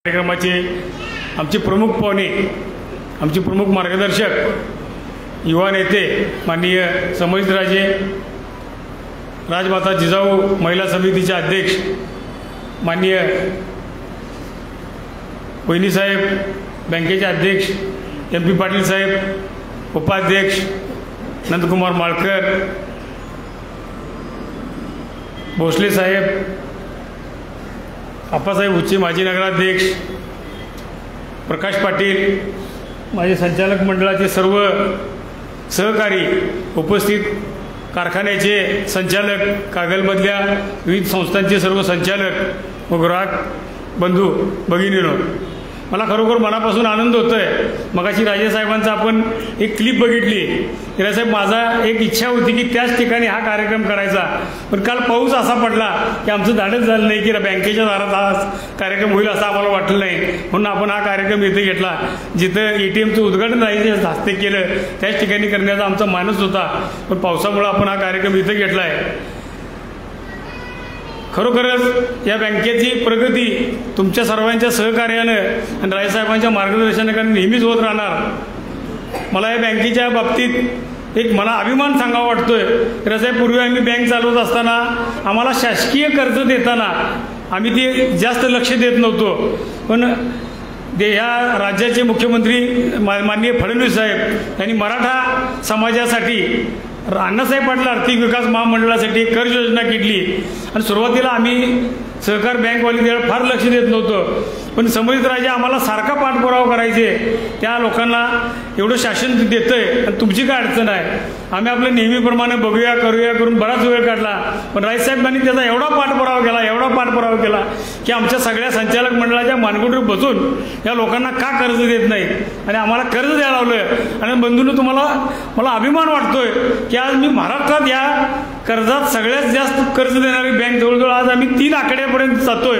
कार्यक्रमाचे आमचे प्रमुख पाहुणे, आमचे प्रमुख मार्गदर्शक, युवा नेते माननीय संभाजीराजे, राजमाता जिजाऊ महिला समितीचे अध्यक्ष माननीय वहिनीसाहेब, बँकेचे अध्यक्ष MP पाटील साहेब, उपाध्यक्ष नंदकुमार माळकर, भोसले साहेब, आप्पासाहेब उच्चे माजी नगराध्यक्ष, प्रकाश पाटील, माझे संचालक मंडळाचे सर्व सहकारी उपस्थित, कारखान्याचे संचालक, कागलमधल्या विविध संस्थांचे सर्व संचालक व ग्राहक बंधू भगिनींनो, मला खरोखर मनापासून आनंद होतो आहे. मगाशी राजेसाहेबांचा आपण एक क्लिप बघितली. राजेसाहेब, माझा एक इच्छा होती की त्याच ठिकाणी हा कार्यक्रम करायचा, पण काल पाऊस असा पडला की आमचं धाडच झालं नाही की बँकेच्या दारात हा कार्यक्रम होईल असं आम्हाला वाटलं नाही. म्हणून आपण हा कार्यक्रम इथे घेतला. जिथं ATMचं उद्घाटन राजेच्या हस्ते केलं त्याच ठिकाणी करण्याचा आमचा मानस होता, पण पावसामुळे आपण हा कार्यक्रम इथे घेतला आहे. खरोखरच या बँकेची प्रगती तुमच्या सर्वांच्या सहकार्यानं आणि राजेसाहेबांच्या मार्गदर्शनाने नेहमीच होत राहणार. मला या बँकेच्या बाबतीत एक मला अभिमान सांगावा वाटतोय. राजेसाहेब, पूर्वी आम्ही बँक चालवत असताना आम्हाला शासकीय कर्ज देताना आम्ही ते जास्त लक्ष देत नव्हतो, पण ह्या राज्याचे मुख्यमंत्री माननीय फडणवीस साहेब यांनी मराठा समाजासाठी अण्णासाहेब पाटील आर्थिक विकास महामंडळासाठी कर्ज योजना केली आणि सुरुवातीला आम्ही सहकार बँकवाले त्याला फार लक्ष देत नव्हतं, पण संभाजीराजे आम्हाला सारखा पाठपुरावा करायचे. त्या लोकांना एवढं शासन देतंय आणि तुमची काय अडचण आहे, आम्ही आपल्या नेहमीप्रमाणे बघूया करूया करून बराच वेळ काढला. पण राजसाहेबांनी त्याचा एवढा पाठपुरावा केला की आमच्या सगळ्या संचालक मंडळाच्या मानगुटीवर बसून या लोकांना का कर्ज देत नाही आणि आम्हाला कर्ज द्यायला लावलं. आणि बंधूंनो, मला अभिमान वाटतोय की आज मी महाराष्ट्रात या कर्जात सगळ्यात जास्त कर्ज देणारी बँक जवळजवळ आज आम्ही 3 आकड्यापर्यंत जातोय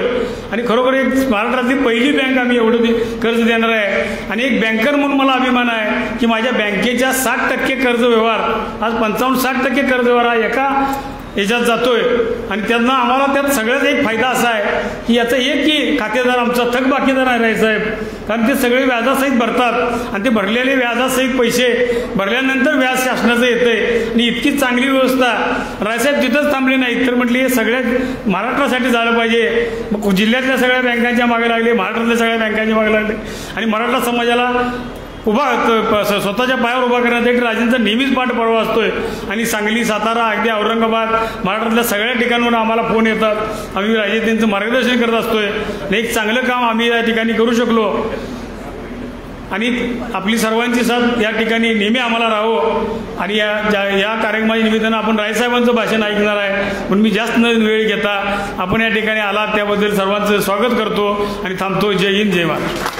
आणि खरोखर एक महाराष्ट्रातली पहिली बँक आम्ही एवढं कर्ज देणार आहे. आणि एक बँकर म्हणून मला अभिमान आहे की माझ्या बँकेच्या 60% कर्ज व्यवहार आज 55-60% कर्ज व्यवहार हा एका याच्यात जातोय. आणि त्यांना आम्हाला त्यात सगळ्यात एक फायदा असा आहे की याचा एक की खातेदार आमचा थकबाकीदार आहे रायसाहेब, कारण ते सगळे व्याजासहित भरतात आणि ते भरलेले व्याजासहित पैसे भरल्यानंतर व्याज शासनाचं येतंय. आणि इतकी चांगली व्यवस्था रायसाहेब तिथंच थांबली नाही, तर म्हटली हे सगळ्या महाराष्ट्रासाठी झालं पाहिजे. मग जिल्ह्यातल्या सगळ्या बँकांच्या मागे लागले, महाराष्ट्रातल्या सगळ्या बँकांच्या मागे लागले आणि मराठा समाजाला स्वतःच्या पायावर उभा करण्यासाठी राजेंचा नेहमीच पाठपुरावा असतोय. आणि सांगली, सातारा, अगदी औरंगाबाद, महाराष्ट्रातल्या सगळ्या ठिकाणाहून आम्हाला फोन येतात. आम्ही राजे त्यांचं मार्गदर्शन करत असतोय आणि एक चांगलं काम आम्ही या ठिकाणी करू शकलो. आणि आपली सर्वांची साथ या ठिकाणी नेहमी आम्हाला राहो. आणि या कार्यक्रमाच्या निमित्तानं आपण राजेसाहेबांचं भाषण ऐकणार आहे, पण मी जास्त न वेळ घेता आपण या ठिकाणी आलात त्याबद्दल सर्वांचं स्वागत करतो आणि थांबतो. जय हिंद, जय महाराष्ट्र.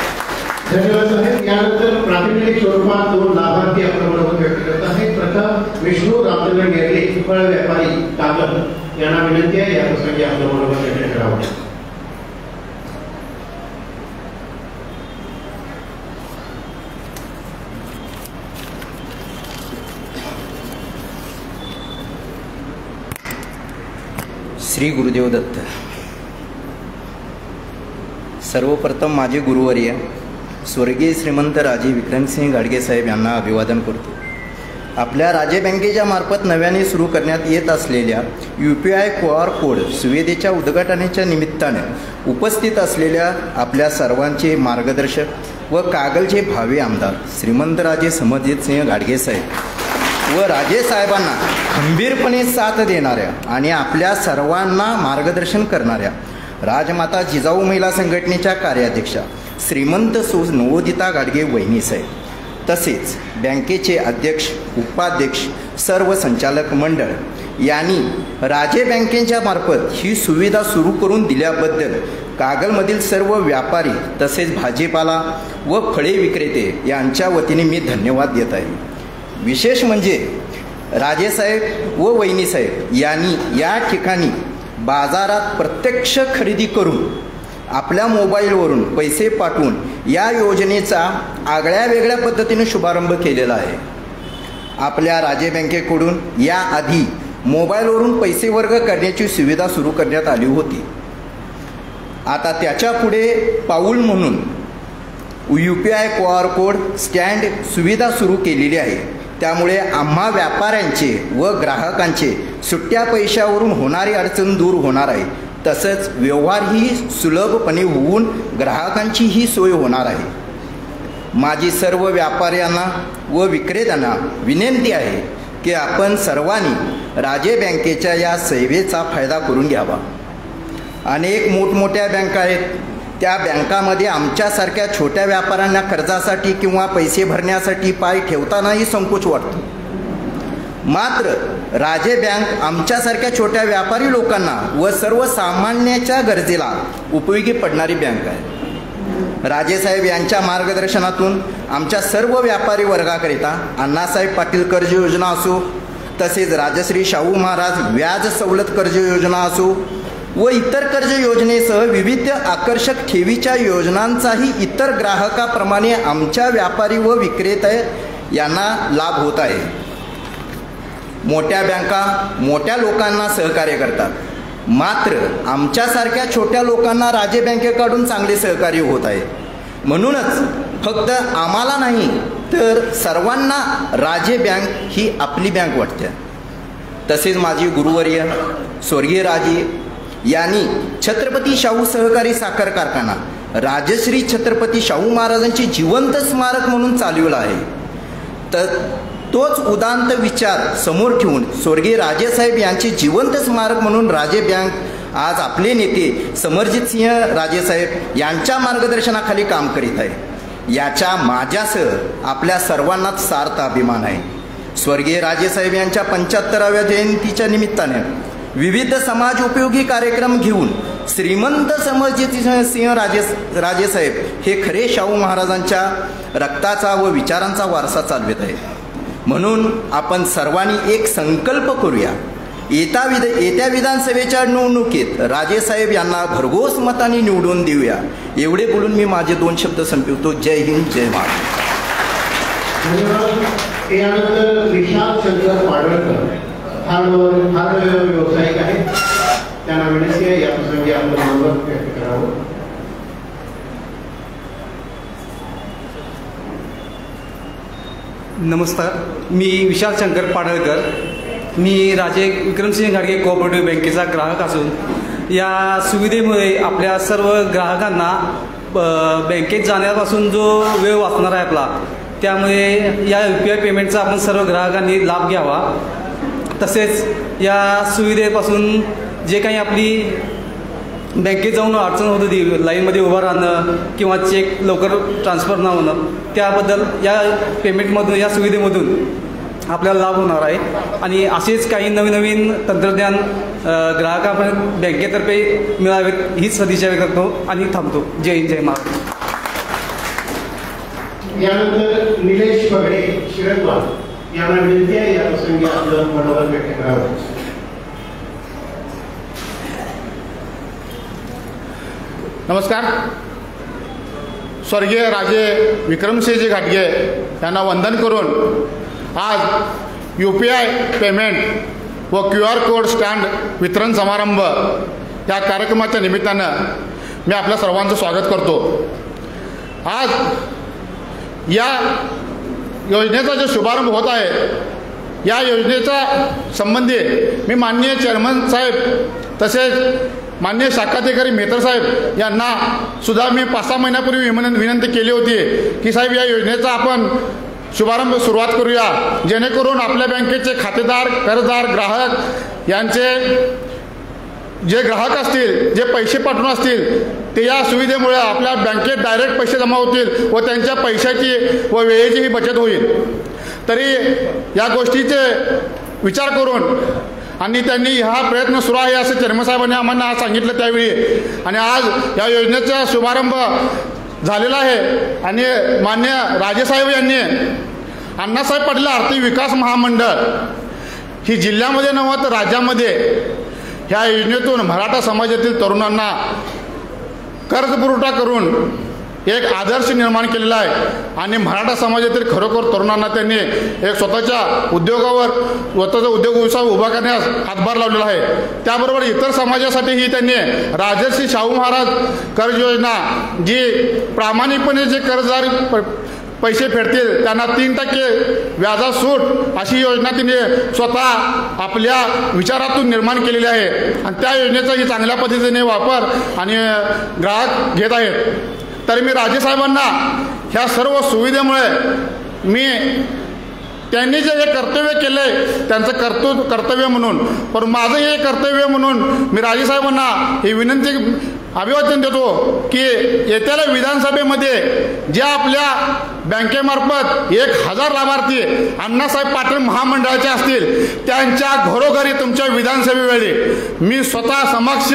धन्यवाद साहेब. यानंतर प्रातिनिधिक स्वरूपात 2 लाभार्थी आपल्या बरोबर व्यक्त करत आहेत. प्रथम विष्णू रामचंद्र गेरले, फळ व्यापारी, कागल, यांना विनंती आहे या प्रसंगी आपल्या बरोबर व्यक्त करावं. श्री गुरुदेव दत्त. सर्वप्रथम माझे गुरुवर्य स्वर्गीय श्रीमंत राजे विक्रमसिंह गाडगे साहेब यांना अभिवादन करतो. आपल्या राजे बँकेच्या मार्फत नव्याने सुरू करण्यात येत असलेल्या UPI QR कोड सुविधेच्या उद्घाटनाच्या निमित्ताने उपस्थित असलेल्या आपल्या सर्वांचे मार्गदर्शक व कागलचे भावी आमदार श्रीमंत राजे संभाजीसिंह गाडगे साहेब व राजे साहेबांना खंबीरपणे साथ देणाऱ्या आणि आपल्या सर्वांना मार्गदर्शन करणाऱ्या राजमाता जिजाऊ महिला संघटनेच्या कार्याध्यक्षा श्रीमंत नवोदिता गाडगे वहिनी साहेब, तसेच बँकेचे अध्यक्ष, उपाध्यक्ष, सर्व संचालक मंडळ यांनी राजे बँकेच्या मार्फत ही सुविधा सुरू करून दिल्याबद्दल कागलमधील सर्व व्यापारी तसेच भाजीपाला व फळे विक्रेते यांच्या वतीने मी धन्यवाद देत आहे. विशेष म्हणजे राजेसाहेब व वहिनीसाहेब यांनी या ठिकाणी बाजारात प्रत्यक्ष खरेदी करून आपल्या मोबाईलवरून पैसे पाठवून या योजनेचा आगळ्या वेगळ्या पद्धतीने शुभारंभ केलेला आहे. आपल्या राजे बँकेकडून याआधी मोबाईलवरून पैसे वर्ग करण्याची सुविधा सुरू करण्यात आली होती. आता त्याच्या पुढे पाऊल म्हणून UPI QR कोड स्टँड सुविधा सुरू केलेली आहे. त्यामुळे आम्हा व्यापाऱ्यांचे व ग्राहकांचे सुट्ट्या पैशावरून होणारी अडचण दूर होणार आहे. तसंच व्यवहारही सुलभपणे होऊन ग्राहकांचीही सोय होणार आहे. माझी सर्व व्यापाऱ्यांना व विक्रेत्यांना विनंती आहे की आपण सर्वांनी राजे बँकेच्या या सेवेचा फायदा करून घ्यावा. अनेक मोठमोठ्या बँका आहेत. त्या बँकामध्ये आमच्यासारख्या छोट्या व्यापाऱ्यांना कर्जासाठी किंवा पैसे भरण्यासाठी पाय ठेवतानाही संकोच वाटतो. मात्र राजे बँक आमच्यासारख्या छोट्या व्यापारी लोकांना व सर्वसामान्याच्या गरजेला उपयोगी पडणारी बँक आहे. राजेसाहेब यांच्या मार्गदर्शनातून आमच्या सर्व व्यापारी वर्गाकरिता अण्णासाहेब पाटील कर्ज योजना असो, तसेच राजश्री शाहू महाराज व्याज सवलत कर्ज योजना असो व इतर कर्ज योजनेसह विविध आकर्षक ठेवीच्या योजनांचाही इतर ग्राहकाप्रमाणे आमच्या व्यापारी व विक्रेते यांना लाभ होत आहे. मोठ्या बँका मोठ्या लोकांना सहकार्य करतात. मात्र आमच्यासारख्या छोट्या लोकांना राजे बँकेकडून चांगले सहकार्य होत आहे. म्हणूनच फक्त आम्हाला नाही तर सर्वांना राजे बँक ही आपली बँक वाटते. तसेच माझी गुरुवर्य स्वर्गीय राजे यांनी छत्रपती शाहू सहकारी साखर कारखाना राजश्री छत्रपती शाहू महाराजांचे जिवंत स्मारक म्हणून चालविला आहे. तर तोच उदांत विचार समोर ठेवून स्वर्गीय राजेसाहेब यांचे जिवंत स्मारक म्हणून राजे बँक आज आपले नेते समरजितसिंह राजेसाहेब यांच्या मार्गदर्शनाखाली काम करीत आहे. याच्या माझ्यासह आपल्या सर्वांनाच सार्थ अभिमान आहे. स्वर्गीय राजेसाहेब यांच्या 75व्या जयंतीच्या निमित्ताने विविध समाज उपयोगी कार्यक्रम घेऊन श्रीमंत समरजितसिंह राजेसाहेब हे खरे शाहू महाराजांच्या रक्ताचा व विचारांचा वारसा चालवित आहेत. म्हणून आपण सर्वांनी एक संकल्प करूया. येत्या विधानसभेच्या निवडणुकीत राजेसाहेब यांना भरघोस मताने निवडून देऊया. एवढे बोलून मी माझे 2 शब्द संपवतो. जय हिंद, जय महाराष्ट्र. यानंतर विशाल शंकर पाडळकर हार्डवेअर व्यावसायिक आहेत. त्यांना विनंती आहे या प्रसंगी आपलं मनोगत व्यक्त करावं. नमस्कार, मी विशाल शंकर पाडळकर. मी राजे विक्रमसिंह घाडगे कोऑपरेटिव्ह बँकेचा ग्राहक असून या सुविधेमुळे आपल्या सर्व ग्राहकांना बँकेत जाण्यापासून जो वेळ वाचणार आहे आपला, त्यामुळे या UPI पेमेंटचा आपण सर्व ग्राहकांनी लाभ घ्यावा. तसेच या सुविधेपासून जे काही आपली बँकेत जाऊन अडचण होत होती, लाईनमध्ये उभं राहणं किंवा चेक लवकर ट्रान्सफर न होणं, त्याबद्दल या पेमेंटमधून या सुविधेमधून आपल्याला लाभ होणार आहे. आणि असेच काही नवीन नवीन तंत्रज्ञान ग्राहकांपर्यंत बँकेतर्फे मिळावेत हीच सदिच्छा करतो आणि थांबतो. जय हिंद, जय महाराष्ट्र. यानंतर निलेश पगडे शिरदवाड यांना विनंती आहे या प्रसंगी आपलं मनोगत व्यक्त करावं. नमस्कार. स्वर्गीय राजे विक्रमसिंहजी घाटगे यांना वंदन करून आज UPI पेमेंट व QR कोड स्टँड वितरण समारंभ या कार्यक्रमाच्या निमित्तानं मी आपल्या सर्वांचं स्वागत करतो. आज या योजनेचा जो शुभारंभ होत आहे, या योजनेचा संबंधी मी माननीय चेअरमन साहेब तसेच माननीय शाखाधिकारी मेहतर साहेब यांना सुद्धा मी 5-6 महिन्यापूर्वी विनंती केली होती की साहेब या योजनेचा आपण शुभारंभ सुरुवात करूया, जेणेकरून आपल्या बँकेचे खातेदार, कर्जदार, ग्राहक यांचे जे ग्राहक असतील, जे पैसे पाठवून असतील, ते या सुविधेमुळे आपल्या बँकेत डायरेक्ट पैसे जमा होतील व त्यांच्या पैशाची व वेळेचीही बचत होईल. तरी या गोष्टीचे विचार करून आणि त्यांनी हा प्रयत्न सुरू आहे असं चेअरमन साहेबांनी आम्हाला सांगितलं त्यावेळी, आणि आज या योजनेचा शुभारंभ झालेला आहे. आणि मान्य राजेसाहेब यांनी अण्णासाहेब पाटील आर्थिक विकास महामंडळ ही जिल्ह्यामध्ये नव्हे तर राज्यामध्ये ह्या योजनेतून मराठा समाजातील तरुणांना कर्ज पुरवठा करून एक आदर्श निर्माण केलेला आहे आणि मराठा समाजातील खरोखर तरुणांना त्यांनी एक स्वतःच्या उद्योगावर स्वतःचा उद्योग व्यवसाय उभा करण्यास हातभार लावलेला आहे. त्याबरोबर इतर समाजासाठीही त्यांनी राजर्षी शाहू महाराज कर्ज योजना, जी प्रामाणिकपणे जे कर्जदार पैसे फेडतील त्यांना 3% व्याजात सूट अशी योजना तिने स्वतः आपल्या विचारातून निर्माण केलेली आहे आणि त्या योजनेचाही चांगल्या पद्धतीने वापर आणि ग्राहक घेत आहेत. तर मी राजेसाहेबांना ह्या सर्व सुविधेमुळे मी त्यांनी जे हे कर्तव्य केले त्यांचं कर्तव्य म्हणून, पण माझं हे कर्तव्य म्हणून मी राजेसाहेबांना ही विनंती अभिवादन देतो की येत्या विधानसभेमध्ये ज्या आपल्या बँकेमार्फत 1000 लाभार्थी अण्णासाहेब पाटील महामंडळाचे असतील त्यांच्या घरोघरी तुमच्या विधानसभेवेळी मी स्वतः समक्ष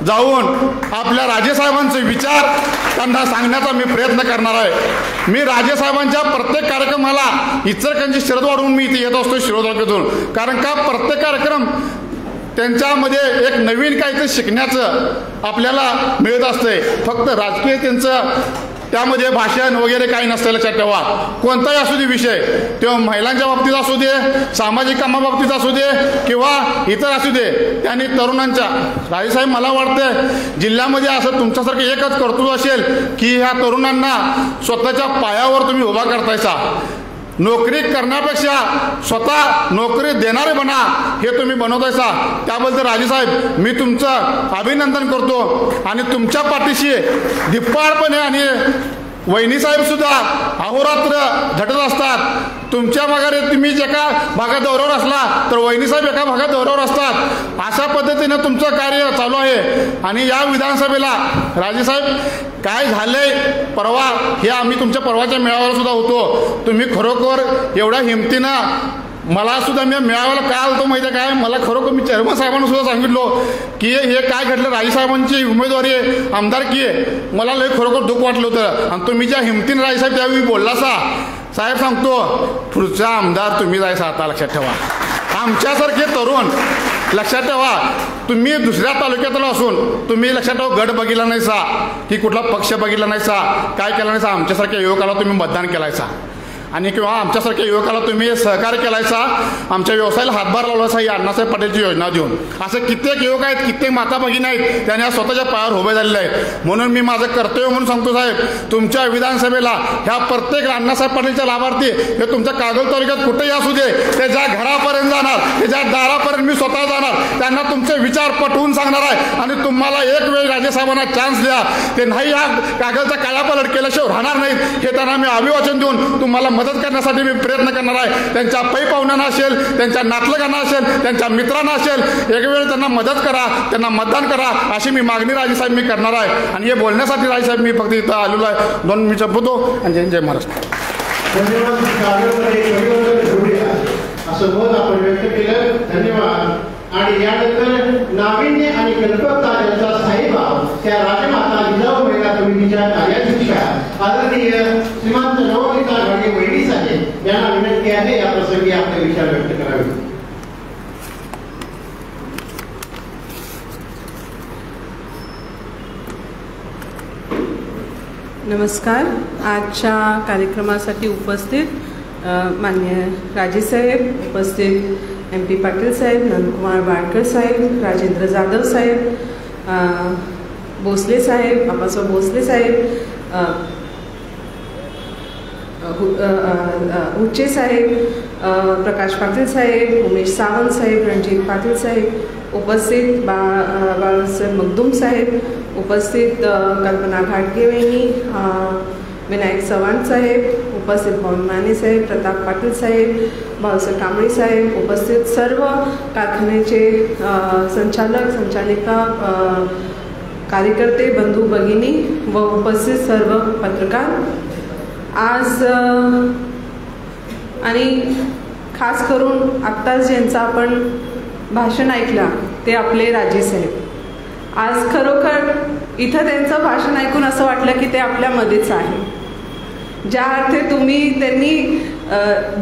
जाऊन आपल्या राजेसाहेबांचे विचार त्यांना सांगण्याचा मी प्रयत्न करणार आहे. मी राजेसाहेबांच्या प्रत्येक कार्यक्रमाला इचलकरंजी शिरद वाढवून मी इथे येत असतो शिरोधातून, कारण का प्रत्येक कार्यक्रम त्यांच्यामध्ये एक नवीन काहीतरी शिकण्याचं आपल्याला मिळत असते. फक्त राजकीय त्यांचं त्यामध्ये भाषण वगैरे काही नसतं. लक्षात ठेवा, कोणताही असू दे विषय, तो महिलांच्या बाबतीत असू दे, सामाजिक कामाबाबतीत असू दे किंवा इतर असू दे, त्यांनी तरुणांच्या राजेसाहेब मला वाटतं जिल्ह्यामध्ये असं तुमच्यासारखं एकच कर्तृत्व असेल की ह्या तरुणांना स्वतःच्या पायावर तुम्ही उभा करतायचा. नोकरी करण्यापेक्षा स्वतः नोकरी देणारे बना हे तुम्ही बनवतायसा. त्याबद्दल राजेसाहेब मी तुमचं अभिनंदन करतो आणि तुमच्या पाठीशी धिप्पाडपणे आणि वहिनीसाहेब सुद्धा अहोरात्र झटत असतात. तुमच्या माघारी तुम्ही एका भागात दौऱ्यावर असला तर वहिनीसाहेब एका भागात दौऱ्यावर असतात. अशा पद्धतीनं तुमचं कार्य चालू आहे. आणि या विधानसभेला राजेसाहेब काय झालंय परवा, हे आम्ही तुमच्या परवाच्या मेळाव्याला सुद्धा होतो. तुम्ही खरोखर एवढ्या हिमतीनं मला सुद्धा मी मेळाव्याला काय आलतो माहिती आहे काय, मला खरोखर मी चेअरमन साहेबांना सुद्धा सांगितलो की हे काय घडलं, राजेसाहेबांची उमेदवारी आमदारकी आहे, मला लय खरोखर दुःख वाटलं होतं. आणि तुम्ही ज्या हिमतीने राजेसाहेब त्यावेळी बोललासा, साहेब सांगतो पुढचा आमदार तुम्ही जायचा. आता लक्षात ठेवा, आमच्यासारखे तरुण लक्षात ठेवा, तुम्ही दुसऱ्या तालुक्यातला असून तुम्ही लक्षात ठेवा गट बघितला नाहीसा की कुठला पक्ष बघितला नाहीसा, काय केला नाहीसा, आमच्यासारख्या युवकाला तुम्ही मतदान केलायचा आणि किंवा आमच्यासारख्या युवकाला तुम्ही सहकार्य केलायचा, आमच्या व्यवसायाला हातभार लावलायचा ही अण्णासाहेब पाटीलची योजना देऊन. असं कित्येक युवक आहेत, कित्येक माता भगिनी आहेत, त्यांनी आज स्वतःच्या पायावर उभे झालेले आहेत. म्हणून मी माझं कर्तव्य म्हणून सांगतो साहेब, तुमच्या विधानसभेला ह्या प्रत्येक अण्णासाहेब पाटीलच्या लाभार्थी हे तुमच्या कागल तालुक्यात कुठेही असू दे, त्याच्या घरापर्यंत जाणार, त्याच्या दारापर्यंत मी स्वतः जाणार, त्यांना तुमचे विचार पटवून सांगणार आहे. आणि तुम्हाला एक वेळ राजेसाहेबांना चान्स द्या, ते नाही ह्या कागलचा कायापालट केल्याशिवाय राहणार नाहीत हे त्यांना मी अभिवाचन देऊन तुम्हाला मदत करण्यासाठी मी प्रयत्न करणार आहे. त्यांच्या पै पाहुण्यांना असेल, त्यांच्या नातलगांना असेल, त्यांच्या मित्रांना असेल, एक वेळ त्यांना मदत करा, त्यांना मतदान करा अशी मी मागणी राजेसाहेब मी करणार आहे. आणि हे बोलण्यासाठी राजेसाहेब मी फक्त इथं आलेलो आहे. 2 मिनिट संपवतो आणि जय महाराष्ट्र. असं मत आपण व्यक्त केलं, धन्यवाद. आणि यानंतर नाविन्य आणि कल्पकता यांचा साहेबा त्या राजमाता जिजाऊ महिला समितीच्या कार्याध्यक्षा आदरणीय श्रीमंत नवनीता घाडगे वहिनी साहेब यांना विनंती आहे या प्रसंगी आपले विचार व्यक्त करावे. नमस्कार. आजच्या कार्यक्रमासाठी उपस्थित मान्य राजेसाहेब, उपस्थित MP पाटील साहेब, नंदकुमार बाळकर साहेब, राजेंद्र जाधव साहेब, भोसले साहेब, आप्पासाहेब भोसले साहेब, उच्चे साहेब, प्रकाश पाटील साहेब, उमेश सावंत साहेब, रणजित पाटील साहेब, उपस्थित बाळासाहेब मगदूम साहेब, उपस्थित कल्पना घाटगे वहिनी, विनायक चव्हाण साहेब, उपस्थित पवन माने साहेब, प्रताप पाटील साहेब, भाऊसाहेब कांबळे साहेब, उपस्थित सर्व कारखान्याचे संचालक, संचालिका, कार्यकर्ते, बंधू भगिनी व उपस्थित सर्व पत्रकार. आज आणि खास करून आत्ताच ज्यांचं आपण भाषण ऐकलं ते आपले राजेसाहेब. आज खरोखर इथं त्यांचं भाषण ऐकून असं वाटलं की ते आपल्यामध्येच आहे. ज्या अर्थी त्यांनी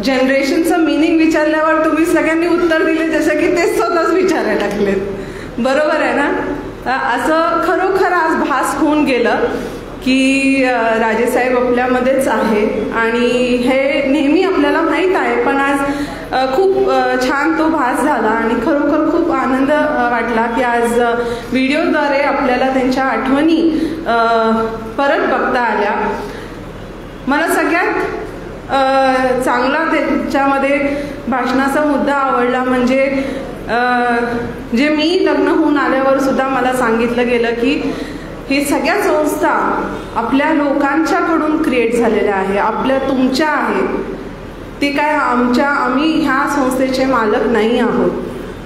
जनरेशनचं मिनिंग विचारल्यावर तुम्ही सगळ्यांनी उत्तर दिले जसं की ते स्वतःच विचारायला लागलेत. बरोबर आहे ना? असं खरोखर आज भास होऊन गेलं की की राजेसाहेब आपल्यामध्येच आहे आणि हे नेहमी आपल्याला माहीत आहे, पण आज खूप छान तो भास झाला आणि खरोखर खूप आनंद वाटला की आज व्हिडिओद्वारे आपल्याला त्यांच्या आठवणी परत बघता आल्या. मला सगळ्यात चांगला त्याच्यामध्ये भाषणाचा मुद्दा आवडला म्हणजे जे मी लग्न होऊन आल्यावर सुद्धा मला सांगितलं गेलं की हे सगळ्या संस्था आपल्या लोकांच्याकडून क्रिएट झालेल्या आहे, आपल्या तुमच्या आहेत. ते काय आम्ही ह्या संस्थेचे मालक नाही आहोत.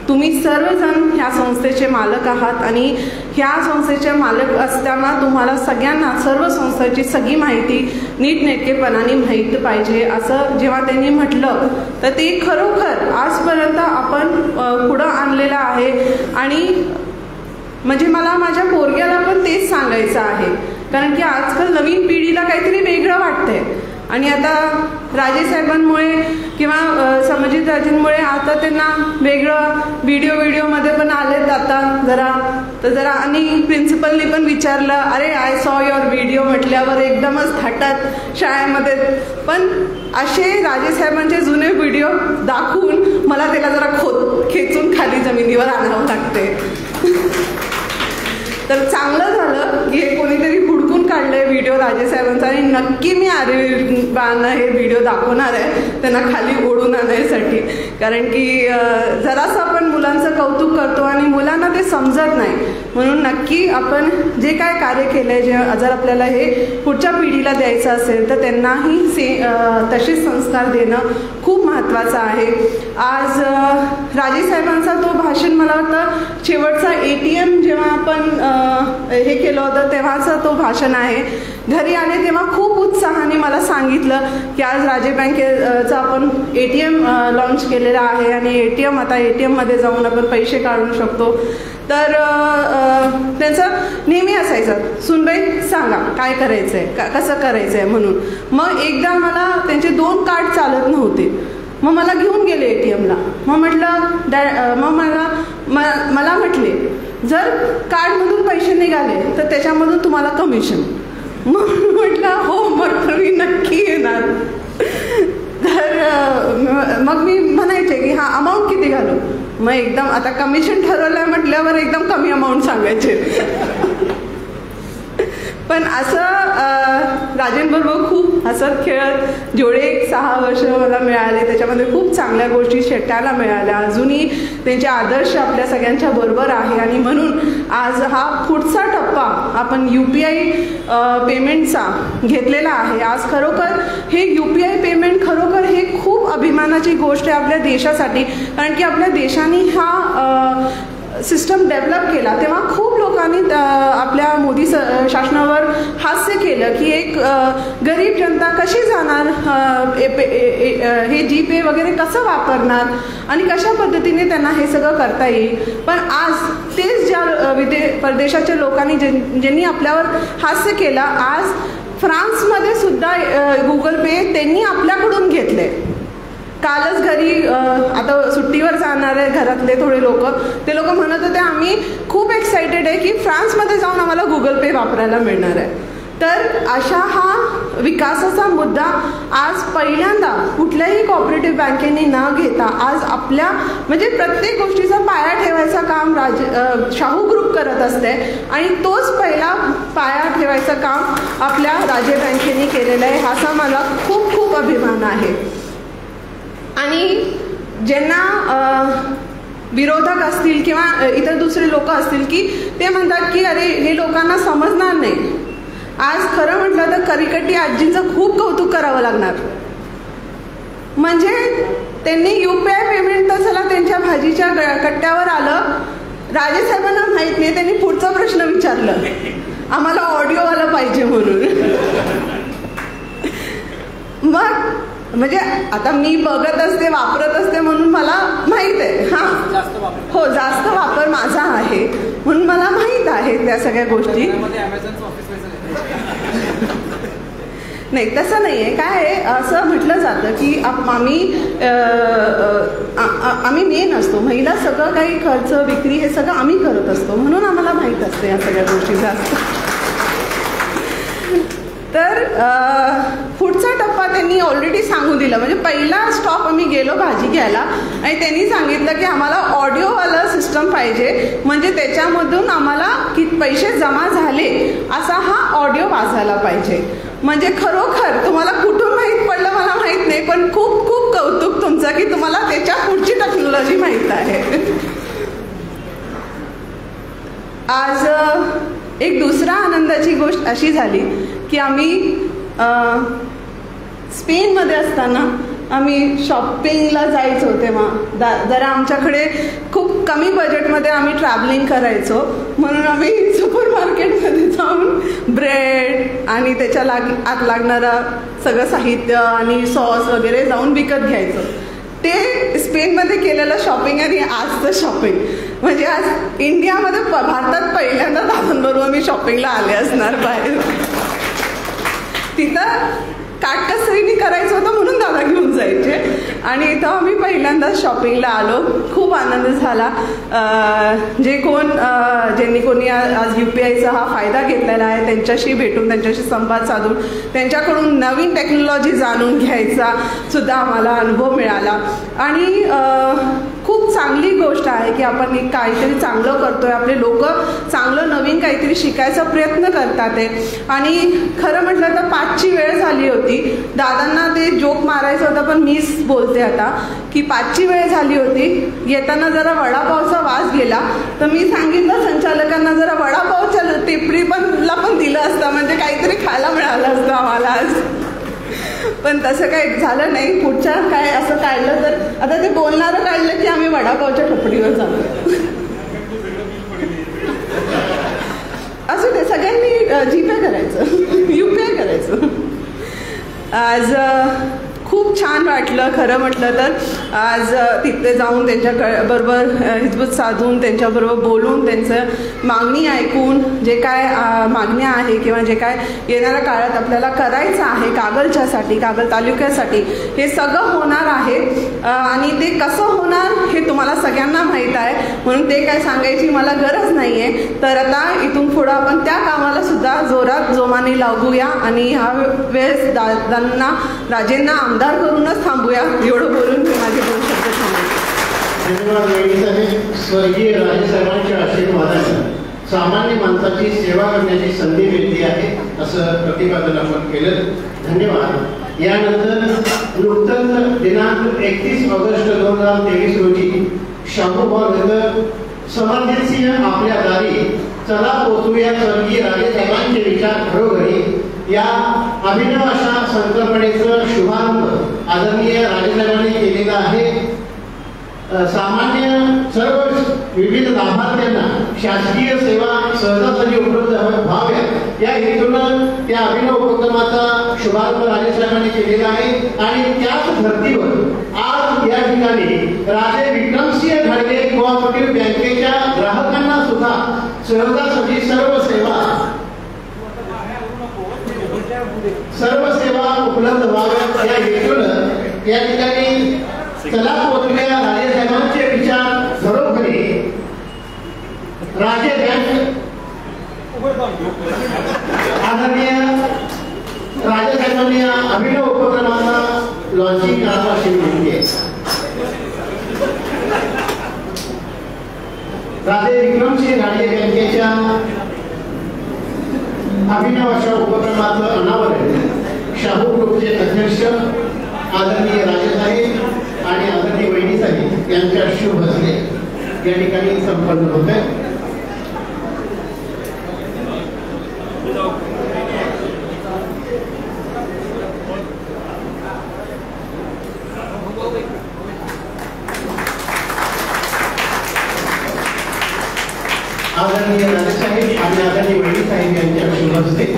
तुम्ही सर्वजण ह्या संस्थेचे मालक आहात आणि ह्या संस्थेचे मालक असताना तुम्हाला सगळ्यांना सर्व संस्थेची सगळी माहिती नीटनेटकेपणाने माहीत पाहिजे असं जेव्हा त्यांनी म्हटलं तर ते खरोखर आजपर्यंत आपण पुढं आणलेलं आहे. आणि म्हणजे मला माझ्या पोरग्याला पण तेच सांगायचं आहे, कारण की आजकाल नवीन पिढीला काहीतरी वेगळं वाटतंय आणि आता राजेसाहेबांमुळे किंवा समजित राजेंमुळे आता त्यांना वेगळं व्हिडिओमध्ये पण आलेत आता जरा आणि प्रिन्सिपलनी पण विचारलं, अरे आय सॉ युअर व्हिडिओ म्हटल्यावर एकदमच थाटात शाळेमध्ये. पण असे राजेसाहेबांचे जुने व्हिडिओ दाखवून मला त्याला जरा खेचून खाली जमिनीवर आणावं लागते. तर चांगलं झालं की हे कोणीतरी हुडकून काढलंय व्हिडिओ राजेसाहेबांचा आणि नक्की मी आरेबांना हे व्हिडिओ दाखवणार आहे त्यांना खाली ओढून आणण्यासाठी, कारण की जरासं आपण मुलांचं कौतुक करतो आणि मुलांना ते समजत नाही. म्हणून नक्की आपण जे काय कार्य केलंय जर आपल्याला हे पुढच्या पिढीला द्यायचं असेल तर त्यांनाही तसेच संस्कार देणं खूप महत्त्वाचं आहे. आज राजेसाहेबांचा तो भाषण मला वाटतं शेवटचा ATM जेव्हा आपण हे केलं होतं तेव्हाचं तो भाषण आहे. घरी आले तेव्हा खूप उत्साहाने मला सांगितलं की आज राजे बँकेचं आपण ATM लॉन्च केलेलं आहे आणि आता ATM मध्ये जाऊन आपण पैसे काढू शकतो. तर त्यांचं नेहमी असायचं, सुनबाई सांगा काय करायचंय, कसं करायचंय म्हणून. मग एकदा मला त्यांचे 2 कार्ड चालत नव्हते, मग मला घेऊन गेले ATMला. मग म्हटलं मला म्हटले जर कार्डमधून पैसे निघाले तर त्याच्यामधून तुम्हाला कमिशन. मग म्हटलं हो, मग मी नक्की येणार. तर मग मी म्हणायचे की हा अमाऊंट किती घालू. मग एकदम आता कमिशन ठरवलं म्हटल्यावर एकदम कमी अमाऊंट सांगायचे. पण असं राजेंबरोबर खूप हसत खेळत जेवढे 6 वर्ष मला मिळाले त्याच्यामध्ये खूप चांगल्या गोष्टी शिकायला मिळाल्या. अजूनही त्यांचे आदर्श आपल्या सगळ्यांच्या बरोबर आहे आणि म्हणून आज हा पुढचा टप्पा आपण UPI पेमेंटचा घेतलेला आहे. आज खरोखर हे UPI पेमेंट खरोखर हे खूप अभिमानाची गोष्ट आहे आपल्या देशासाठी, कारण की आपल्या देशाने हा सिस्टम डेव्हलप केला तेव्हा खूप लोकांनी आपल्या मोदी शासनावर हास्य केलं की एक गरीब जनता कशी जाणार, हे GPay वगैरे कसं वापरणार आणि कशा पद्धतीने त्यांना हे सगळं करता येईल. पण आज तेच ज्या परदेशाच्या लोकांनी ज्यांनी आपल्यावर हास्य केलं, आज फ्रान्समध्ये सुद्धा Google Pay त्यांनी आपल्याकडून घेतले. कालच घरी आता सुट्टीवर जाणार आहे घरातले थोडे लोक, ते लोक म्हणत होते आम्ही खूप एक्साइटेड आहे की फ्रान्समध्ये जाऊन आम्हाला Google Pay वापरायला मिळणार आहे. तर अशा हा विकासाचा मुद्दा आज पहिल्यांदा कुठल्याही कॉपरेटिव्ह बँकेने न घेता आज आपल्या म्हणजे प्रत्येक गोष्टीचा पाया ठेवायचं काम शाहू ग्रुप करत असते आणि तोच पहिला पाया ठेवायचं काम आपल्या राजे बँकेने केलेलं आहे. असा मला खूप खूप अभिमान आहे. आणि ज्यांना विरोधक असतील किंवा इतर दुसरे लोक असतील की ते म्हणतात की अरे हे लोकांना समजणार नाही, आज खरं म्हटलं तर करिकटी आजींचं खूप कौतुक करावं लागणार. म्हणजे त्यांनी UPI पेमेंट तर चला त्यांच्या भाजीच्या कट्ट्यावर आलं, राजेसाहेबांना माहीत नाही, त्यांनी पुढचा प्रश्न विचारलं आम्हाला ऑडिओवाला पाहिजे म्हणून. मग म्हणजे आता मी बघत असते वापरत असते म्हणून मला माहित आहे. हां हो, जास्त वापर माझा आहे म्हणून मला माहित आहे त्या सगळ्या गोष्टी. नाही तसं नाही आहे. काय आहे असं म्हटलं जातं की आम्ही मेन असतो, महिला सगळं काही खर्च विक्री हे सगळं आम्ही करत असतो म्हणून आम्हाला माहीत असते या सगळ्या गोष्टी जास्त. तर पुढचा टप्पा त्यांनी ऑलरेडी सांगून दिला. म्हणजे पहिला स्टॉप आम्ही गेलो भाजी घ्यायला आणि त्यांनी सांगितलं की आम्हाला ऑडिओवाला सिस्टम पाहिजे, म्हणजे त्याच्यामधून आम्हाला किती पैसे जमा झाले असा हा ऑडिओ वाजायला पाहिजे. म्हणजे खरोखर तुम्हाला कुठून माहीत पडलं मला माहीत नाही, पण खूप खूप कौतुक तुमचं की तुम्हाला त्याच्या पुढची टेक्नॉलॉजी माहीत आहे. आज एक दुसरा आनंदाची गोष्ट अशी झाली की आम्ही स्पेनमध्ये असताना आम्ही शॉपिंगला जायचो तेव्हा जरा आमच्याकडे खूप कमी बजेटमध्ये आम्ही ट्रॅव्हलिंग करायचो, म्हणून आम्ही सुपर मार्केटमध्ये जाऊन ब्रेड आणि त्याच्या आत लागणारा सगळं साहित्य आणि सॉस वगैरे जाऊन विकत घ्यायचो. ते स्पेनमध्ये केलेलं शॉपिंग आणि आजचं शॉपिंग, म्हणजे आज इंडियामध्ये भारतात पहिल्यांदा दादांबरोबर मी शॉपिंगला आले असणार बाहेर. तिथं काटकसरीने करायचं होतं म्हणून दादा घेऊन जायचे आणि इथं आम्ही पहिल्यांदा शॉपिंगला आलो. खूप आनंद झाला. ज्यांनी कोणी आज UPIचा हा फायदा घेतलेला आहे त्यांच्याशी भेटून, त्यांच्याशी संवाद साधून, त्यांच्याकडून नवीन टेक्नॉलॉजी जाणून घ्यायचा सुद्धा आम्हाला अनुभव मिळाला. आणि खूप चांगली गोष्ट आहे की आपण एक काहीतरी चांगलं करतोय, आपले लोक चांगलं नवीन काहीतरी शिकायचा प्रयत्न करतात आहे. आणि खरं म्हटलं तर 5ची वेळ झाली होती. दादांना ते जोक मारायचं होतं पण मीच बोलते आता की 5ची वेळ झाली होती. येताना जरा वडापावचा वास गेला तर मी सांगितलं संचालकांना जरा वडापावच्या टिपरी पण दिलं असतं, म्हणजे काहीतरी खायला मिळालं असतं आम्हाला आज. पण तसं काही झालं नाही. पुढच्या काय असं काढलं तर आता ते बोलणारं काढलं की आम्ही वडापावच्या टपरीवर जातो. असं ते सगळ्यांनी जीपे करायचं, UPI करायचं. आज खूप छान वाटलं खरं म्हटलं तर. आज तिथे जाऊन त्यांच्याबरोबर हिजबत साधून, त्यांच्याबरोबर बोलून, त्यांचं मागणी ऐकून, जे काय मागण्या आहे किंवा जे काय येणाऱ्या काळात आपल्याला करायचं आहे कागलच्यासाठी, कागल तालुक्यासाठी, हे सगळं होणार आहे. आणि ते कसं होणार हे तुम्हाला सगळ्यांना माहीत आहे, म्हणून ते काय सांगायची मला गरज नाही आहे. तर आता इथून पुढं आपण त्या कामाला सुद्धा जोरात जोमाने लागूया आणि ह्या वेळेस दादांना, राजेंना आमदार करूनच थांबूया. एवढं बोलून मी माझे 2 शब्द थांबवते. धन्यवाद वहिनीसाहेब. स्वर्गीय राजेसाहेबांच्या आशीर्वादाने सामान्य माणसाची सेवा करण्याची संधी मिळते आहे असं प्रतिपादन आपण केलं. धन्यवाद. यानंतर नुकतंच दिनांक 31 ऑगस्ट 2023 रोजी शाहूबाग येथे समर्जित सिंह आपल्या दारी चला पोचूया स्वर्गीय राजेसाहेबांचे विचार घरोघरी या अभिनव अशा संकल्पनेचं शुभारंभ आदरणीय राजेसाहेबांनी केलेला आहे. सामान्य सर्व विविध लाभार्थ्यांना शासकीय सेवा सहजासहजी उपलब्ध व्हाव्यात या हेतून त्या अभिनव उपक्रमाचा शुभारंभ राजेसाहेबांनी केलेला आहे. आणि त्याच धर्तीवर आज या ठिकाणी राजे विक्रमसिंह घाडगे कोऑपरेटिव्ह बँकेच्या ग्राहकांना सुद्धा सहजासहजी सर्व सेवा उपलब्ध व्हाव्यात या हेतून या ठिकाणी चला पोचूया राजेसाहेबांचे विचार घरोघरी राजे बँक आदरणीय राजेसाहेबांनी या अभिनव उपक्रमाचा लॉन्चिंग करावा अशी विनंती आहे. राजे विक्रमसिंह घाडगे बँकेच्या अभिनव अशा उपक्रमाचं अनावरण शाहू ग्रुपचे अध्यक्ष आदरणीय राजेसाहेब आणि आदरणीय वहिनीसाहेब यांच्या शुभ हस्ते या ठिकाणी संपन्न होत आहे. आदरणीय राजेसाहेब आणि आदरणीय वहिनीसाहेब यांच्या शुभ हस्ते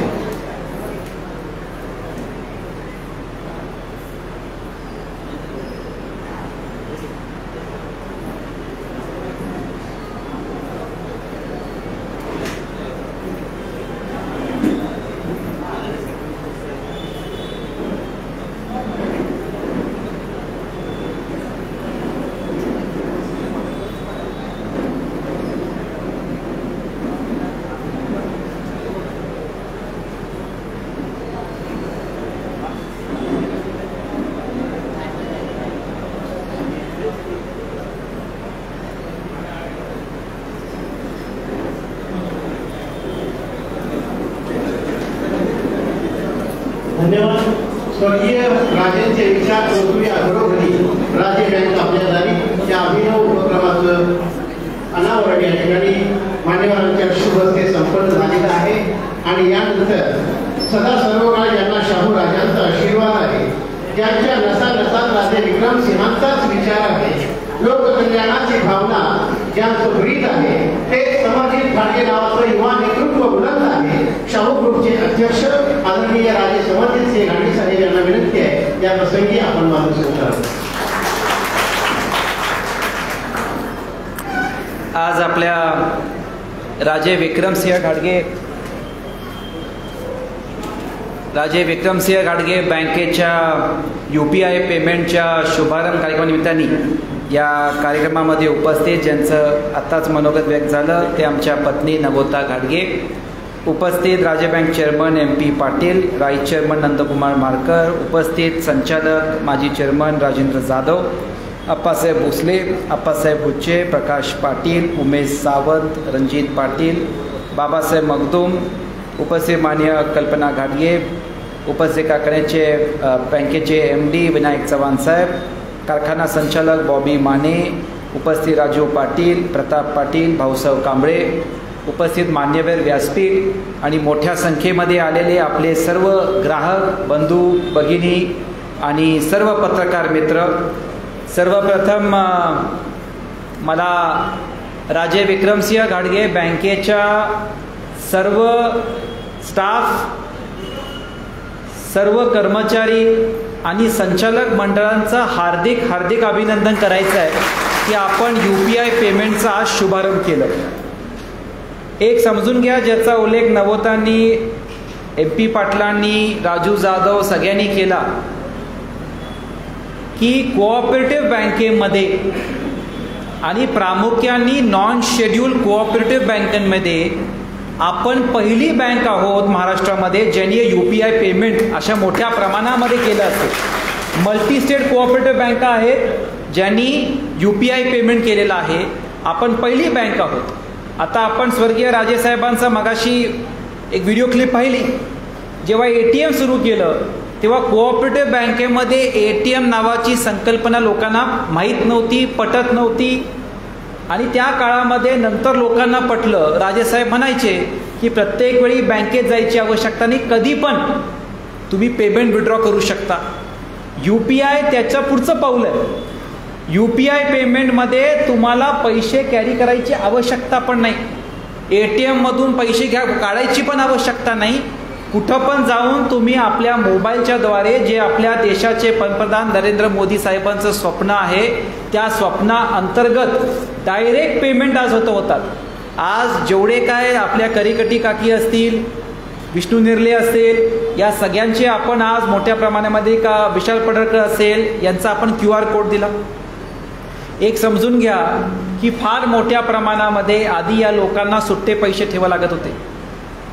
धन्यवाद. स्वर्गीय राजेंचे विचार पोहोचूया घरोघरी. राजे बँक आपल्या दारी या अभिनव उपक्रमाचं अनावरण या ठिकाणी मान्यवरांच्या शुभ हस्ते संपन्न झालेलं आहे. आणि यानंतर सदा सर्वकाळ यांना शाहू राजांचा आशीर्वाद आहे. ज्यांच्या नसा नसात राजे विक्रमसिंहांचाच विचार आहे. लोककल्याणाची भावना ज्यांचं ब्रीद आहे ते समाजित घाडगे नावाचं युवा नेतृत्व बुलंद आहे. शाहू ग्रुपचे अध्यक्ष आदरणीय राजे समर्जित सिंह घाडगे साहेब यांना विनंती आहे या प्रसंगी आपण मार्गदर्शन करावं. आज आपल्या राजे विक्रमसिंह घाडगे बँकेच्या UPI पेमेंटच्या शुभारंभ कार्यक्रमानिमित्ताने या कार्यक्रमामध्ये उपस्थित ज्यांचं आत्ताच मनोगत व्यक्त झालं ते आमच्या पत्नी नवोता घाडगे, उपस्थित राजे bank chairman MP Patil, rice chairman Nandkumar मारकर, उपस्थित संचालक माजी चेअरमन राजेंद्र जाधव, अप्पासाहेब भोसले, अप्पासाहेब बुच्चे, प्रकाश पाटील, उमेश सावंत, रणजित पाटील, बाबासाहेब मगदूम, उपस्थित मान्य कल्पना घाडगे, उपस्थित कारखान्याचे बँकेचे MD विनायक चव्हाण साहेब, कारखाना संचालक बॉबी माने, उपस्थित राजू पाटील, प्रताप पाटील, भाऊसाहेब कांबळे, उपस्थित मान्यवर व्यासपीठ आणि मोठ्या संख्येमध्ये आलेले आपले सर्व ग्राहक बंधू भगिनी आणि सर्व पत्रकार मित्र, सर्वप्रथम मला राजे विक्रमसिंह घाडगे बँकेच्या सर्व स्टाफ, सर्व कर्मचारी आणि संचालक मंडळांचं हार्दिक अभिनंदन करायचं आहे की आपण UPI पेमेंटचा आज शुभारंभ केलं. एक समजून घ्या ज्याचा उल्लेख नवोतांनी, MP पाटलांनी, राजू जाधव सगळ्यांनी केला की कोऑपरेटिव्ह बँकेमध्ये आणि प्रामुख्याने नॉन शेड्यूल कोऑपरेटिव्ह बँकांमध्ये आपण पहिली बँक आहोत महाराष्ट्रामध्ये ज्यांनी UPI पेमेंट अशा मोठ्या प्रमाणामध्ये केलं असेल. मल्टी स्टेट कोऑपरेटिव्ह बँका आहेत ज्यांनी UPI पेमेंट केलेलं आहे. आपण पहिली बँक आहोत. आता आपण स्वर्गीय राजेसाहेबांचा मगाशी एक व्हिडिओ क्लिप पाहिली. जेव्हा ATM सुरू केलं तेव्हा कोऑपरेटिव्ह बँकेमध्ये ATM नावाची संकल्पना लोकांना माहीत नव्हती, पटत नव्हती. आणि त्या काळामध्ये नंतर लोकांना पटलं. राजेसाहेब म्हणायचे की प्रत्येक वेळी बँकेत जायची आवश्यकता नाही, कधी पण तुम्ही पेमेंट विड्रॉ करू शकता. UPI त्याचं पुढचं पाऊल आहे. UPI पेमेंटमध्ये तुम्हाला पैसे कॅरी करायची आवश्यकता पण नाही. ATM मधून पैसे काढायची पण आवश्यकता नाही. कुठं पण जाऊन तुम्ही आपल्या मोबाईलच्या द्वारे जे आपल्या देशाचे पंतप्रधान नरेंद्र मोदी साहेबांचं स्वप्न आहे त्या स्वप्ना अंतर्गत डायरेक्ट पेमेंट आज होतात. आज जेवढे काय आपल्या करिकटी काकी असतील, विष्णू निर्ले असेल, या सगळ्यांचे आपण आज मोठ्या प्रमाणामध्ये का विशाल पडळकर असेल यांचा आपण QR कोड दिला. एक समजून घ्या की फार मोठ्या प्रमाणामध्ये आधी या लोकांना सुट्टे पैसे ठेवा लागत होते.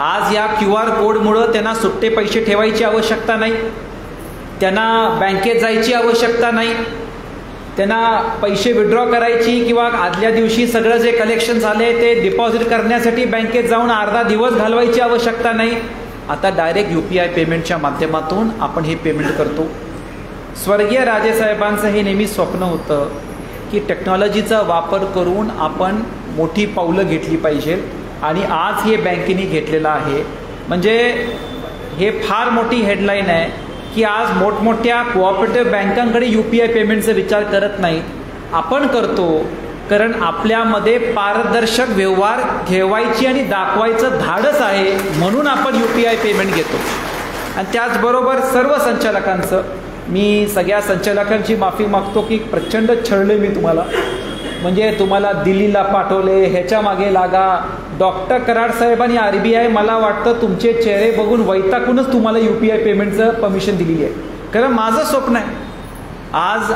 आज या QR कोडमुळं त्यांना सुट्टे पैसे ठेवायची आवश्यकता नाही, त्यांना बँकेत जायची आवश्यकता नाही, त्यांना पैसे विड्रॉ करायची किंवा आदल्या दिवशी सगळं जे कलेक्शन झाले ते डिपॉझिट करण्यासाठी बँकेत जाऊन अर्धा दिवस घालवायची आवश्यकता नाही. आता डायरेक्ट UPI पेमेंटच्या माध्यमातून आपण हे पेमेंट करतो. स्वर्गीय राजेसाहेबांचं हे नेहमी स्वप्न होतं की टेक्नॉलॉजीचा वापर करून आपण मोठी पावलं घेतली पाहिजे आणि आज हे बँकेने घेतलेलं आहे. म्हणजे हे फार मोठी हेडलाईन आहे की आज मोठमोठ्या कोऑपरेटिव्ह बँकांकडे UPI पेमेंटचा विचार करत नाही, आपण करतो. कारण आपल्यामध्ये पारदर्शक व्यवहार ठेवायची आणि दाखवायचं धाडस आहे म्हणून आपण UPI पेमेंट घेतो. आणि त्याचबरोबर सर्व संचालकांचं मी सगळ्या संचालकांची माफी मागतो की प्रचंड छळले मी तुम्हाला. म्हणजे तुम्हाला दिल्लीला पाठवले, ह्याच्या मागे लागा. डॉक्टर कराड साहेब आणि RBI मला वाटतं तुमचे चेहरे बघून वैतागूनच तुम्हाला UPI पेमेंटचं परमिशन दिलेली आहे. कारण माझं स्वप्न आहे आज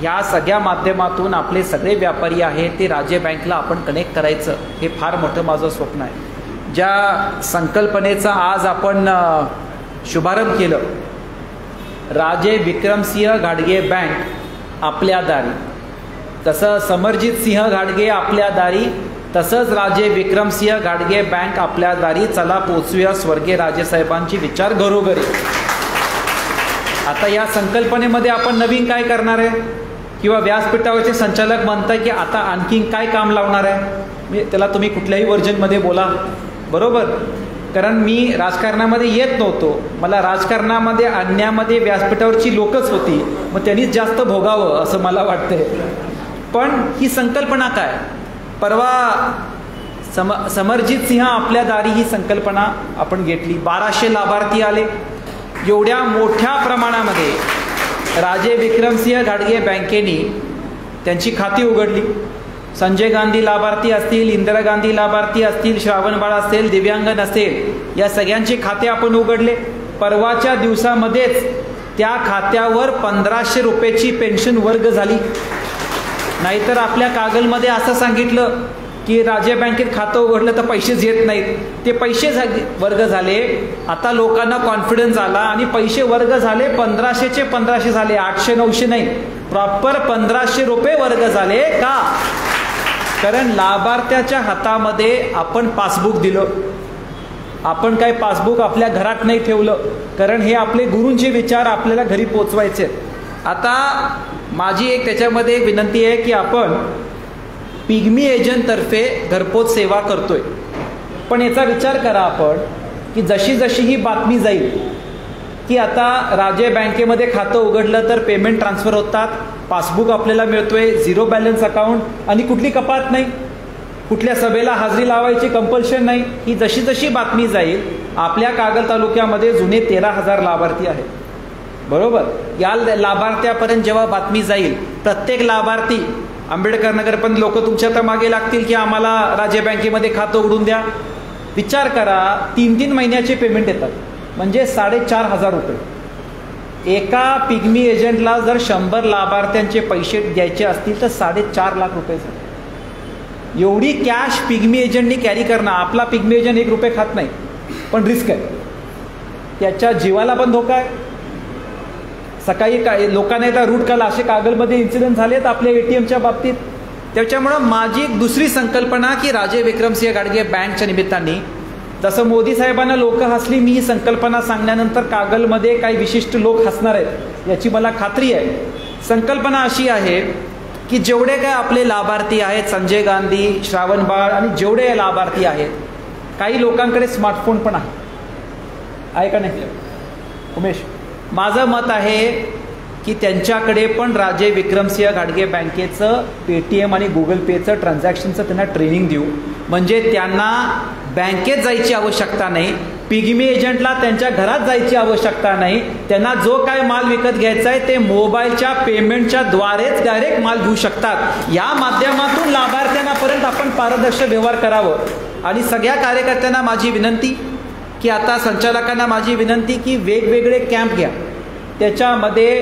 या सगळ्या माध्यमातून आपले सगळे व्यापारी आहेत ते राजे बँकला आपण कनेक्ट करायचं, हे फार मोठं माझं स्वप्न आहे. ज्या संकल्पनेचा आज आपण शुभारंभ केलं, राजे विक्रमसिंह घाडगे बँक आपल्या दारी, तसं समरजित सिंह घाडगे आपल्या दारी, तसंच राजे विक्रमसिंह घाडगे बँक आपल्या दारी. चला पोचूया स्वर्गीय राजेसाहेबांचे विचार घरोघरी. आता या संकल्पनेमध्ये आपण नवीन काय करणार आहे, किंवा व्यासपीठावरचे संचालक म्हणताय की आता आणखीन काय काम लावणार आहे, त्याला तुम्ही कुठल्याही व्हर्जनमध्ये बोला, बरोबर. कारण मी राजकारणामध्ये येत नव्हतो, मला राजकारणामध्ये आणण्यामध्ये व्यासपीठावरची लोकच होती, मग त्यांनीच जास्त भोगावं असं मला वाटतंय. पण ही संकल्पना काय, परवा समरजित सिंह आपल्या दारी ही संकल्पना आपण घेतली, 1200 लाभार्थी आले. एवढ्या मोठ्या प्रमाणामध्ये राजे विक्रमसिंह घाडगे बँकेने त्यांची खाती उघडली. संजय गांधी लाभार्थी असतील, इंदिरा गांधी लाभार्थी असतील, श्रावणबाळ असेल, दिव्यांगन असेल, या सगळ्यांचे खाते आपण उघडले. परवाच्या दिवसामध्येच त्या खात्यावर 1500 रुपयाची पेन्शन वर्ग झाली. नाहीतर आपल्या कागलमध्ये असं सांगितलं की राजे बँकेत खातं उघडलं तर पैसेच येत नाहीत, ते पैसे वर्ग झाले. आता लोकांना कॉन्फिडन्स आला आणि पैसे वर्ग झाले, 1500चे 1500 झाले, 800-900 नाही, प्रॉपर 1500 रुपये वर्ग झाले. का? कारण लाभार्थ्याच्या हातामध्ये आपण पासबुक दिलं. आपण काय पासबुक आपल्या घरात नाही ठेवलं, कारण हे आपले गुरूंचे विचार आपल्याला घरी पोचवायचे. आता माझी एक त्याच्यामध्ये एक विनंती आहे की आपण पिग्मी एजंटतर्फे घरपोच सेवा करतोय, पण याचा विचार करा आपण की जशी जशी ही बातमी जाईल की आता राजे बँकेमध्ये खातं उघडलं तर पेमेंट ट्रान्सफर होतात, पासबुक आपल्याला मिळतोय, 0 बॅलन्स अकाउंट आणि कुठली कपात नाही, कुठल्या सभेला हाजरी लावायची कंपल्शन नाही, ही जशी जशी बातमी जाईल, आपल्या कागल तालुक्यामध्ये जुने 13,000 लाभार्थी आहेत, बरोबर. या लाभार्थ्यापर्यंत जेव्हा बातमी जाईल, प्रत्येक लाभार्थी आंबेडकर नगर पण लोक तुमच्या तर मागे लागतील की आम्हाला राजे बँकेमध्ये खातं उघडून द्या. विचार करा, 3-3 महिन्याचे पेमेंट येतात, म्हणजे 4,500 रुपये. एका पिग्मी एजंटला जर 100 लाभार्थ्यांचे पैसे द्यायचे असतील तर 4.5 लाख रुपये. एवढी कॅश पिग्मी एजंटनी कॅरी करणं. आपला पिग्मी एजंट 1 रुपये खात नाही, पण रिस्क आहे, त्याच्या जीवाला पण धोका आहे. सकाळी लोकांना एकदा रूट काढला, असे कागलमध्ये इन्सिडेंट झालेत आपल्या ATMच्या बाबतीत. त्याच्यामुळं माझी एक दुसरी संकल्पना की राजे विक्रमसिंह घाडगे बँकच्या निमित्ताने, जसं मोदी साहेबांना लोक हसली, मी ही संकल्पना सांगण्यानंतर कागलमध्ये काही विशिष्ट लोक हसणार आहेत याची मला खात्री आहे. संकल्पना अशी आहे की जेवढे काय आपले लाभार्थी आहेत, संजय गांधी, श्रावणबाळ आणि जेवढे लाभार्थी आहेत, काही लोकांकडे स्मार्टफोन पण आहे का नाही उमेश? माझं मत आहे की त्यांच्याकडे पण राजे विक्रमसिंह घाडगे बँकेचं पेटीएम आणि गुगल पेचं ट्रान्झॅक्शनचं त्यांना ट्रेनिंग देऊ, म्हणजे त्यांना बँकेत जायची आवश्यकता नाही, पिग्मी एजंटला त्यांच्या घरात जायची आवश्यकता नाही. त्यांना जो काय माल विकत घ्यायचा आहे ते मोबाईलच्या पेमेंटच्या द्वारेच डायरेक्ट माल घेऊ शकतात. या माध्यमातून लाभार्थ्यांपर्यंत आपण पारदर्शक व्यवहार करावं. आणि सगळ्या कार्यकर्त्यांना माझी विनंती की आता संचालकांना माझी विनंती की वेगवेगळे कॅम्प घ्या, त्याच्यामध्ये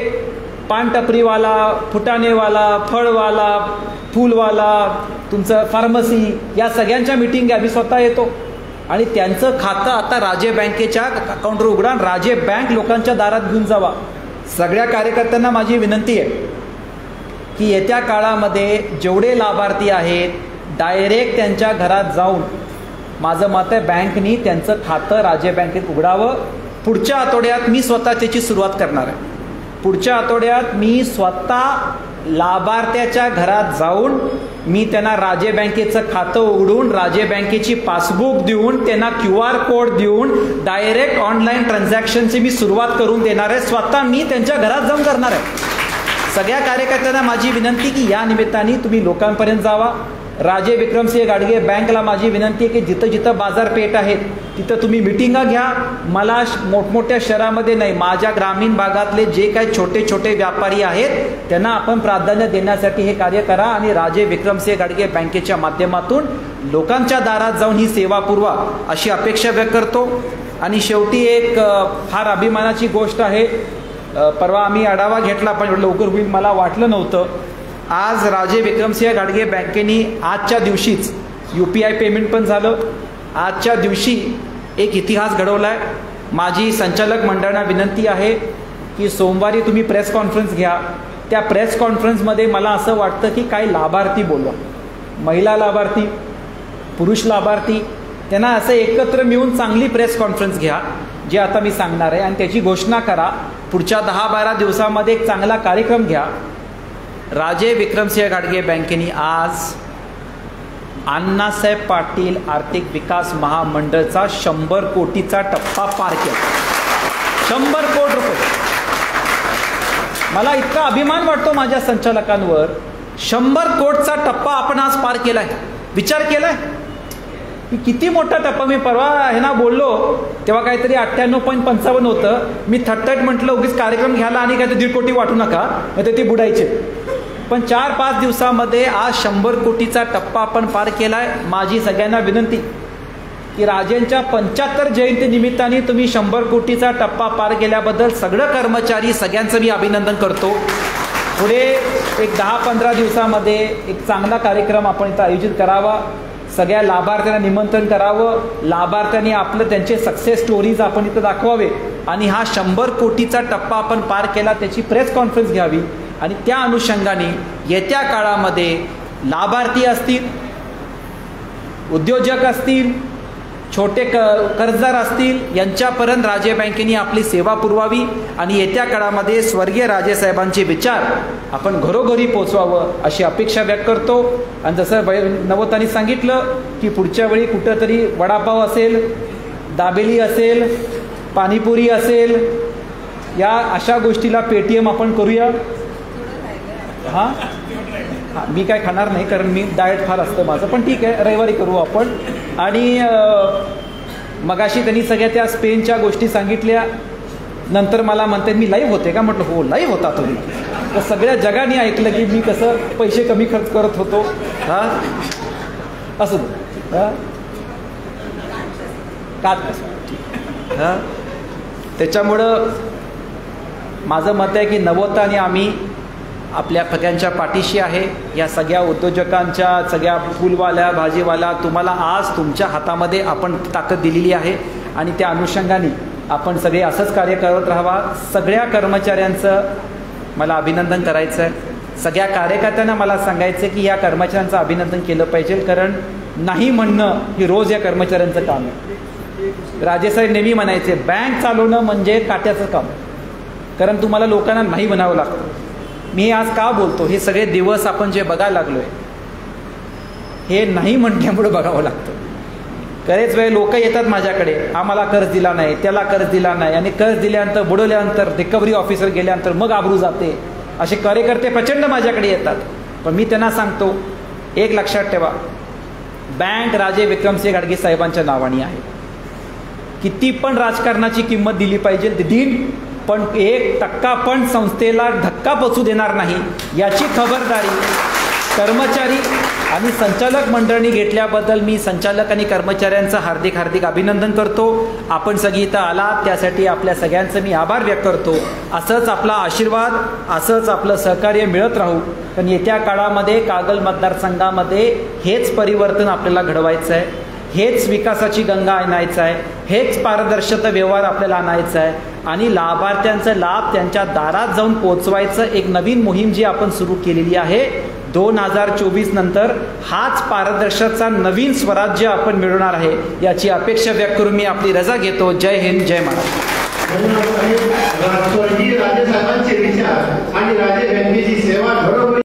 पानटपरीवाला, फुटाणेवाला, फळवाला, फूलवाला, तुमचं फार्मसी, या सगळ्यांच्या मीटिंग घ्या. मी स्वतः येतो आणि त्यांचं खातं आता राजे बँकेच्या अकाउंटवर उघडा, राजे बँक लोकांच्या दारात घेऊन जावा. सगळ्या कार्यकर्त्यांना माझी विनंती आहे की येत्या काळामध्ये जेवढे लाभार्थी आहेत डायरेक्ट त्यांच्या घरात जाऊन, माझं मत आहे बँकनी त्यांचं खातं राजे बँकेत उघडावं. पुढच्या आठवड्यात मी स्वतः त्याची सुरुवात करणार आहे. पुढच्या आठवड्यात मी स्वतः लाभार्थ्याच्या घरात जाऊन मी त्यांना राजे बँकेचं खातं उघडून, राजे बँकेची पासबुक देऊन, त्यांना QR कोड देऊन डायरेक्ट ऑनलाईन ट्रान्झॅक्शनची मी सुरुवात करून देणार आहे. स्वतः मी त्यांच्या घरात जाऊन करणार आहे. सगळ्या कार्यकर्त्यांना माझी विनंती की या निमित्ताने तुम्ही लोकांपर्यंत जावा. राजे विक्रमसिंह घाडगे बँकला माझी विनंती आहे की जिथं जिथं बाजारपेठ आहेत तिथं तुम्ही मिटिंगा घ्या. मला मोठमोठ्या शहरामध्ये नाही, माझ्या ग्रामीण भागातले जे काही छोटे छोटे व्यापारी आहेत त्यांना आपण प्राधान्य देण्यासाठी हे कार्य करा आणि राजे विक्रमसिंह घाडगे बँकेच्या माध्यमातून लोकांच्या दारात जाऊन ही सेवा पुरवा अशी अपेक्षा व्यक्त करतो. आणि शेवटी एक फार अभिमानाची गोष्ट आहे, परवा आम्ही आढावा घेतला पण लवकर होईल मला वाटलं नव्हतं. आज राजे विक्रमसिंह घाडगे बँकेने आजच्या दिवशीच UPI पेमेंट पण झालं. आजच्या दिवशी एक इतिहास घडवला आहे. माझी संचालक मंडळांना विनंती आहे की सोमवारी तुम्ही प्रेस कॉन्फरन्स घ्या. त्या प्रेस कॉन्फरन्समध्ये मला असं वाटतं की काही लाभार्थी बोलवा, महिला लाभार्थी, पुरुष लाभार्थी, त्यांना असं एकत्र मिळून चांगली प्रेस कॉन्फरन्स घ्या जे आता मी सांगणार आहे आणि त्याची घोषणा करा. पुढच्या 10-12 दिवसामध्ये एक चांगला कार्यक्रम घ्या. राजे विक्रमसिंह घाडगे बँकेने आज अण्णासाहेब पाटील आर्थिक विकास महामंडळचा 100 कोटीचा टप्पा पार केला. 100 कोटी रुपये. मला इतका अभिमान वाटतो माझ्या संचालकांवर. 100 कोटीचा टप्पा आपण आज पार केलाय. विचार केलाय की किती मोठा टप्पा. मी परवा आहे ना बोललो तेव्हा काहीतरी 98.55 होतं. मी थटथट म्हटलं उगीच कार्यक्रम घ्यायला आणि काय 1.5 कोटी वाटू नका नाही तर ते बुडायचे. पण 4-5 दिवसामध्ये आज 100 कोटीचा टप्पा आपण पार केलाय. माझी सगळ्यांना विनंती की राजेंच्या 75 जयंती निमित्ताने तुम्ही 100 कोटीचा टप्पा पार केल्याबद्दल सगळं कर्मचारी सगळ्यांचं मी अभिनंदन करतो. पुढे एक 10-15 दिवसामध्ये एक चांगला कार्यक्रम आपण इथं आयोजित करावा. सगळ्या लाभार्थ्यांना निमंत्रण करावं. लाभार्थ्यांनी आपलं त्यांचे सक्सेस स्टोरीज आपण इथं दाखवावे आणि हा 100 कोटीचा टप्पा आपण पार केला त्याची प्रेस कॉन्फरन्स घ्यावी. आणि त्या अनुषंगाने येत्या काळामध्ये लाभार्थी असतील, उद्योजक असतील, छोटे कर्जदार असतील यांच्यापर्यंत राजे बँकेने आपली सेवा पुरवावी आणि येत्या काळामध्ये स्वर्गीय राजेसाहेबांचे विचार आपण घरोघरी पोचवावं अशी अपेक्षा व्यक्त करतो. आणि जसं नवतानी सांगितलं की पुढच्या वेळी कुठंतरी वडापाव असेल, दाबेली असेल, पाणीपुरी असेल, या अशा गोष्टीला पेटीएम आपण करूया. हां मी काय खाणार नाही कारण मी डाएट फार असतं माझं, पण ठीक आहे रविवारी करू आपण. आणि मगाशी त्यांनी सगळ्या त्या स्पेनच्या गोष्टी सांगितल्या. नंतर मला म्हणते मी लाईव्ह होते का. म्हटलं हो लाईव्ह होता तुम्ही. तर सगळ्या जगाने ऐकलं की मी कसं पैसे कमी खर्च करत होतो. हां असं का हां. त्याच्यामुळं माझं मत आहे की नवता आणि आम्ही आपल्या सगळ्यांच्या पाठीशी आहे. या सगळ्या उद्योजकांच्या, सगळ्या फुलवाल्या, भाजीवाला, तुम्हाला आज तुमच्या हातामध्ये आपण ताकद दिलेली आहे आणि त्या अनुषंगाने आपण सगळे असंच कार्य करत राहावा. सगळ्या कर्मचाऱ्यांचं मला अभिनंदन करायचं आहे. सगळ्या कार्यकर्त्यांना मला सांगायचं की या कर्मचाऱ्यांचं अभिनंदन केलं पाहिजे कारण नाही म्हणणं ही रोज या कर्मचाऱ्यांचं काम आहे. राजेसाहेब नेहमी म्हणायचे बँक चालवणं म्हणजे काट्याचं काम कारण तुम्हाला लोकांना नाही म्हणावं लागतं. मी आज का बोलतो हे सगळे दिवस आपण जे बघायला लागलोय हे नाही म्हटल्यामुळे बघावं लागतं. बरेच वेळ लोक येतात माझ्याकडे आम्हाला कर्ज दिला नाही, त्याला कर्ज दिला नाही आणि कर्ज दिल्यानंतर बुडवल्यानंतर रिकव्हरी ऑफिसर गेल्यानंतर मग आबरू जाते. असे कार्यकर्ते प्रचंड माझ्याकडे येतात. पण मी त्यांना सांगतो एक लक्षात ठेवा बँक राजे विक्रमसिंह घाडगे साहेबांच्या नावाने आहे. किती पण राजकारणाची किंमत दिली पाहिजे देईन पण 1% पण संस्थेला धक्का पोचू देणार नाही याची खबरदारी कर्मचारी आणि संचालक मंडळाने घेतल्याबद्दल मी संचालक आणि कर्मचाऱ्यांचं हार्दिक हार्दिक अभिनंदन करतो. आपण सगळी इथं आलात त्यासाठी आपल्या सगळ्यांचं मी आभार व्यक्त करतो. असंच आपला आशीर्वाद, असंच आपलं सहकार्य मिळत राहू. पण येत्या काळामध्ये कागल मतदारसंघामध्ये हेच परिवर्तन आपल्याला घडवायचं आहे. हेच विकासाची गंगा आणायचं आहे. हेच पारदर्शक व्यवहार आपल्याला आणायचं आहे आणि लाभार्थ्यांचा लाभ त्यांच्या दारात जाऊन पोचवायचं एक नवीन मोहीम जी आपण सुरू केलेली आहे. 2024 नंतर हाच पारदर्शकचा नवीन स्वराज्य आपण मिळवणार आहे याची अपेक्षा व्यक्त करून मी आपली रजा घेतो. जय हिंद, जय महाराष्ट्र. स्वर्गीय राजेसाहेबांचे विचार आणि राजे बँकेची सेवा घडवली.